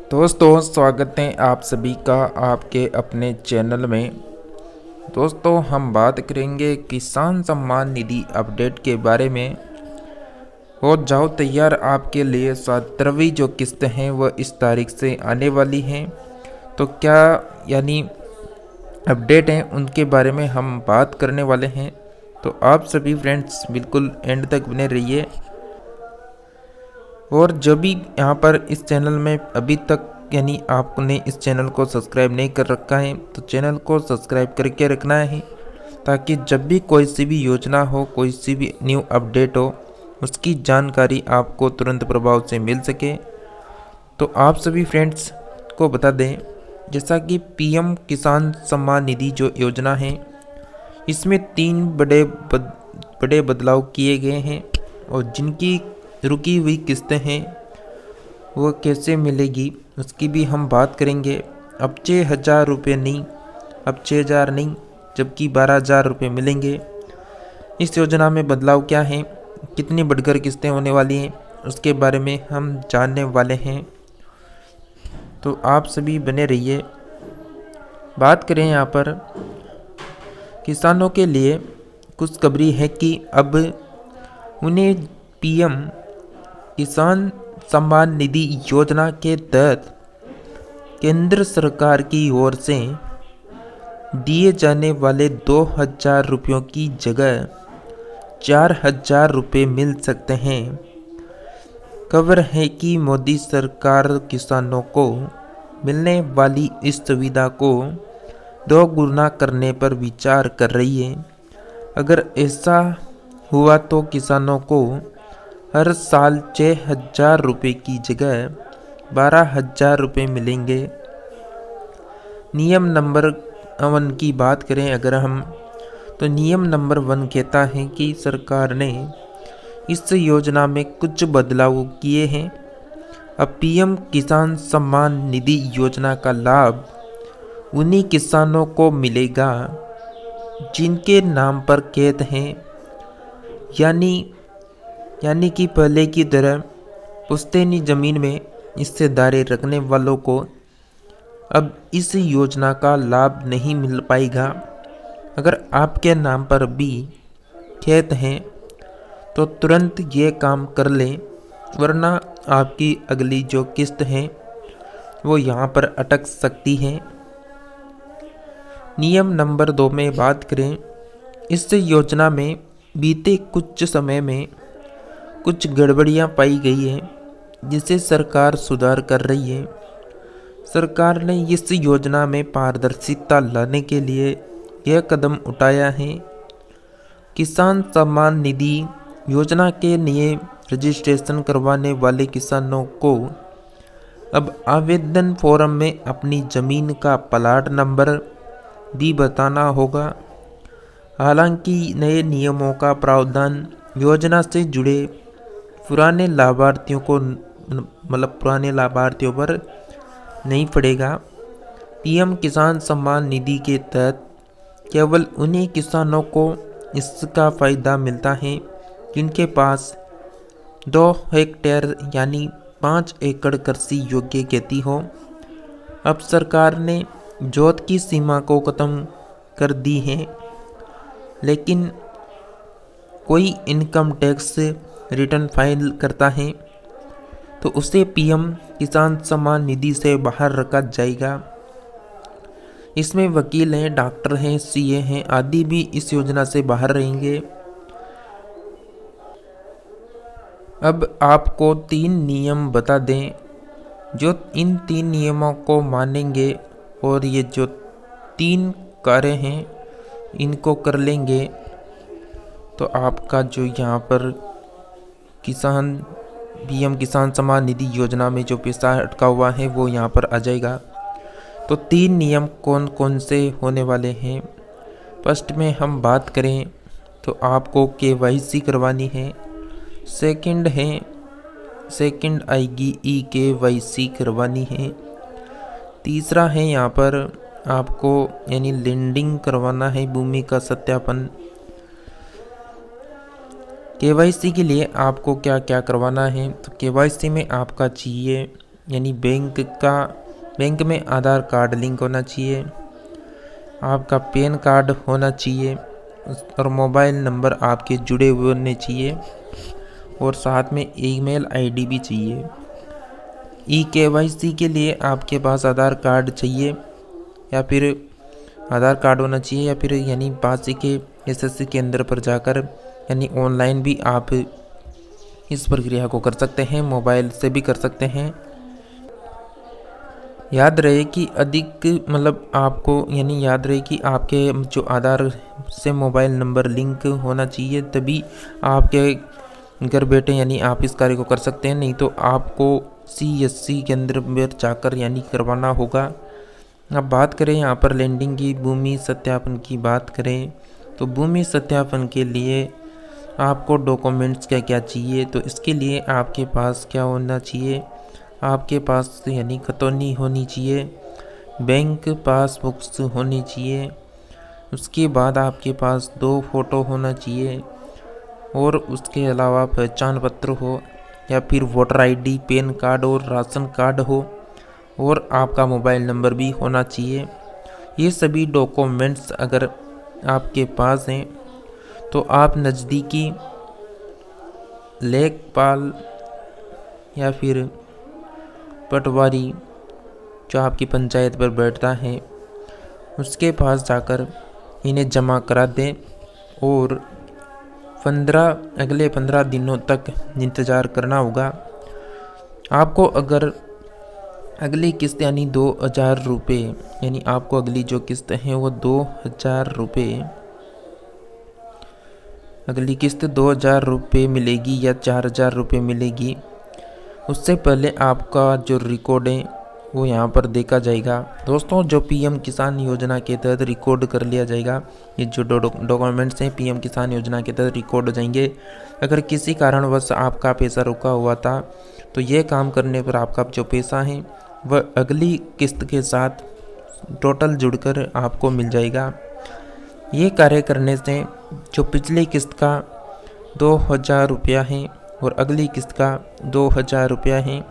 दोस्तों स्वागत है आप सभी का आपके अपने चैनल में। दोस्तों हम बात करेंगे किसान सम्मान निधि अपडेट के बारे में। हो जाओ तैयार, आपके लिए 17वीं जो किस्त हैं वह इस तारीख से आने वाली हैं। तो क्या यानी अपडेट हैं उनके बारे में हम बात करने वाले हैं। तो आप सभी फ्रेंड्स बिल्कुल एंड तक बने रहिए। और जो भी यहाँ पर इस चैनल में अभी तक यानी आपने इस चैनल को सब्सक्राइब नहीं कर रखा है तो चैनल को सब्सक्राइब करके रखना है, ताकि जब भी कोई सी भी योजना हो, कोई सी भी न्यू अपडेट हो, उसकी जानकारी आपको तुरंत प्रभाव से मिल सके। तो आप सभी फ्रेंड्स को बता दें, जैसा कि पीएम किसान सम्मान निधि जो योजना है, इसमें 3 बड़े बदलाव किए गए हैं। और जिनकी रुकी हुई किस्तें हैं वो कैसे मिलेगी उसकी भी हम बात करेंगे। अब 6,000 रुपये नहीं, अब 6,000 नहीं, जबकि 12,000 रुपये मिलेंगे। इस योजना में बदलाव क्या है, कितनी बढ़कर किस्तें होने वाली हैं, उसके बारे में हम जानने वाले हैं। तो आप सभी बने रहिए। बात करें यहाँ पर किसानों के लिए खुशखबरी है कि अब उन्हें पीएम किसान सम्मान निधि योजना के तहत केंद्र सरकार की ओर से दिए जाने वाले 2,000 रुपयों की जगह 4,000 रुपये मिल सकते हैं। खबर है कि मोदी सरकार किसानों को मिलने वाली इस सुविधा को 2 गुना करने पर विचार कर रही है। अगर ऐसा हुआ तो किसानों को हर साल 6,000 रुपये की जगह 12,000 रुपये मिलेंगे। नियम नंबर 1 की बात करें अगर हम, तो नियम नंबर 1 कहता है कि सरकार ने इस योजना में कुछ बदलाव किए हैं। अब पीएम किसान सम्मान निधि योजना का लाभ उन्हीं किसानों को मिलेगा जिनके नाम पर खेत हैं, यानी कि पहले की तरह पुश्तैनी ज़मीन में हिस्सेदारी रखने वालों को अब इस योजना का लाभ नहीं मिल पाएगा। अगर आपके नाम पर भी खेत हैं तो तुरंत ये काम कर लें, वरना आपकी अगली जो किस्त है वो यहाँ पर अटक सकती है। नियम नंबर 2 में बात करें, इस योजना में बीते कुछ समय में कुछ गड़बड़ियां पाई गई हैं, जिसे सरकार सुधार कर रही है। सरकार ने इस योजना में पारदर्शिता लाने के लिए यह कदम उठाया है। किसान सम्मान निधि योजना के लिए रजिस्ट्रेशन करवाने वाले किसानों को अब आवेदन फॉर्म में अपनी ज़मीन का प्लाट नंबर भी बताना होगा। हालांकि नए नियमों का प्रावधान योजना से जुड़े पुराने लाभार्थियों पर नहीं पड़ेगा। पीएम किसान सम्मान निधि के तहत केवल उन्हीं किसानों को इसका फ़ायदा मिलता है जिनके पास 2 हेक्टेयर यानी 5 एकड़ कृषि योग्य खेती हो। अब सरकार ने जोत की सीमा को ख़त्म कर दी है, लेकिन कोई इनकम टैक्स रिटर्न फाइल करता है तो उसे पीएम किसान सम्मान निधि से बाहर रखा जाएगा। इसमें वकील हैं, डॉक्टर हैं, सीए हैं आदि भी इस योजना से बाहर रहेंगे। अब आपको 3 नियम बता दें, जो इन 3 नियमों को मानेंगे और ये जो 3 कार्य हैं इनको कर लेंगे तो आपका जो यहाँ पर पीएम किसान सम्मान निधि योजना में जो पैसा अटका हुआ है वो यहाँ पर आ जाएगा। तो 3 नियम कौन कौन से होने वाले हैं। फर्स्ट में हम बात करें तो आपको केवाईसी करवानी है। सेकंड आएगी केवाईसी करवानी है। तीसरा है यहाँ पर आपको यानी लैंडिंग करवाना है, भूमि का सत्यापन। केवाईसी के लिए आपको क्या क्या करवाना है, तो केवाईसी में आपका चाहिए यानी बैंक में आधार कार्ड लिंक होना चाहिए, आपका पैन कार्ड होना चाहिए और मोबाइल नंबर आपके जुड़े हुए होने चाहिए और साथ में ईमेल आईडी भी चाहिए। KYC के लिए आपके पास आधार कार्ड चाहिए या फिर आधार कार्ड होना चाहिए या फिर यानी पास ही के SSC केंद्र पर जाकर यानी ऑनलाइन भी आप इस प्रक्रिया को कर सकते हैं, मोबाइल से भी कर सकते हैं। याद रहे कि याद रहे कि आपके जो आधार से मोबाइल नंबर लिंक होना चाहिए, तभी आपके घर बैठे यानी आप इस कार्य को कर सकते हैं, नहीं तो आपको CSC केंद्र में जाकर यानी करवाना होगा। अब बात करें यहाँ पर लैंडिंग की, भूमि सत्यापन की बात करें तो भूमि सत्यापन के लिए आपको डॉक्यूमेंट्स क्या क्या चाहिए, तो इसके लिए आपके पास क्या होना चाहिए, आपके पास यानी खतौनी होनी चाहिए, बैंक पासबुक्स होनी चाहिए, उसके बाद आपके पास 2 फोटो होना चाहिए और उसके अलावा पहचान पत्र हो या फिर वोटर ID, पैन कार्ड और राशन कार्ड हो और आपका मोबाइल नंबर भी होना चाहिए। ये सभी डॉक्यूमेंट्स अगर आपके पास हैं तो आप नज़दीकी लेखपाल या फिर पटवारी जो आपकी पंचायत पर बैठता है उसके पास जाकर इन्हें जमा करा दें और अगले 15 दिनों तक इंतज़ार करना होगा। आपको अगर अगली किस्त यानी 2000 रुपये, यानी आपको अगली जो किस्त है वो 2000 रुपये, अगली किस्त 2000 रुपये मिलेगी या 4000 रुपये मिलेगी, उससे पहले आपका जो रिकॉर्ड है वो यहाँ पर देखा जाएगा। दोस्तों, जो PM किसान योजना के तहत रिकॉर्ड कर लिया जाएगा, ये जो डॉक्यूमेंट्स हैं PM किसान योजना के तहत रिकॉर्ड हो जाएंगे। अगर किसी कारणवश आपका पैसा रुका हुआ था तो ये काम करने पर आपका जो पैसा है वह अगली किस्त के साथ टोटल जुड़कर आपको मिल जाएगा। ये कार्य करने से जो पिछली किस्त का 2000 रुपया है और अगली किस्त का 2000 रुपया है,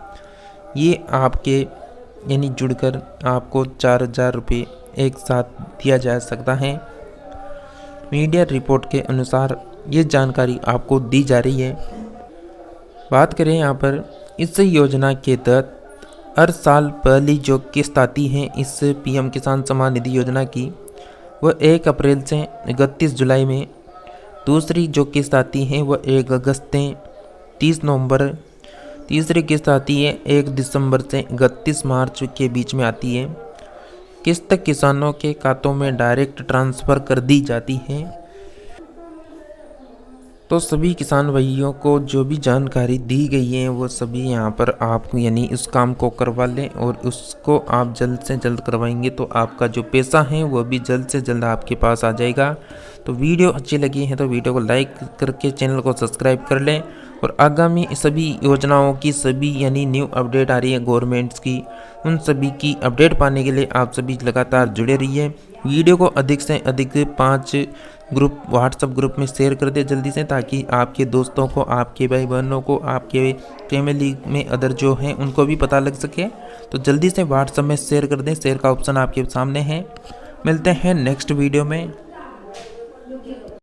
ये आपके यानी जुड़कर आपको 4000 रुपये एक साथ दिया जा सकता है। मीडिया रिपोर्ट के अनुसार ये जानकारी आपको दी जा रही है। बात करें यहाँ पर इस योजना के तहत हर साल पहली जो किस्त आती है इस PM किसान सम्मान निधि योजना की, वह 1 अप्रैल से 31 जुलाई में, दूसरी जो किस्त आती है वह 1 अगस्त से 30 नवंबर, तीसरी किस्त आती है 1 दिसंबर से 31 मार्च के बीच में आती है। किस्त किसानों के खातों में डायरेक्ट ट्रांसफ़र कर दी जाती है। तो सभी किसान भाइयों को जो भी जानकारी दी गई है वो सभी यहाँ पर आप यानी इस काम को करवा लें और उसको आप जल्द से जल्द करवाएंगे तो आपका जो पैसा है वो भी जल्द से जल्द आपके पास आ जाएगा। तो वीडियो अच्छी लगी है तो वीडियो को लाइक करके चैनल को सब्सक्राइब कर लें और आगामी सभी योजनाओं की सभी यानी न्यू अपडेट आ रही है गवर्नमेंट्स की, उन सभी की अपडेट पाने के लिए आप सभी लगातार जुड़े रहिए। वीडियो को अधिक से अधिक 5 व्हाट्सएप ग्रुप में शेयर कर दे जल्दी से, ताकि आपके दोस्तों को, आपके भाई बहनों को, आपके फैमिली में अदर जो हैं उनको भी पता लग सके। तो जल्दी से व्हाट्सएप में शेयर कर दें, शेयर का ऑप्शन आपके सामने है। मिलते हैं नेक्स्ट वीडियो में।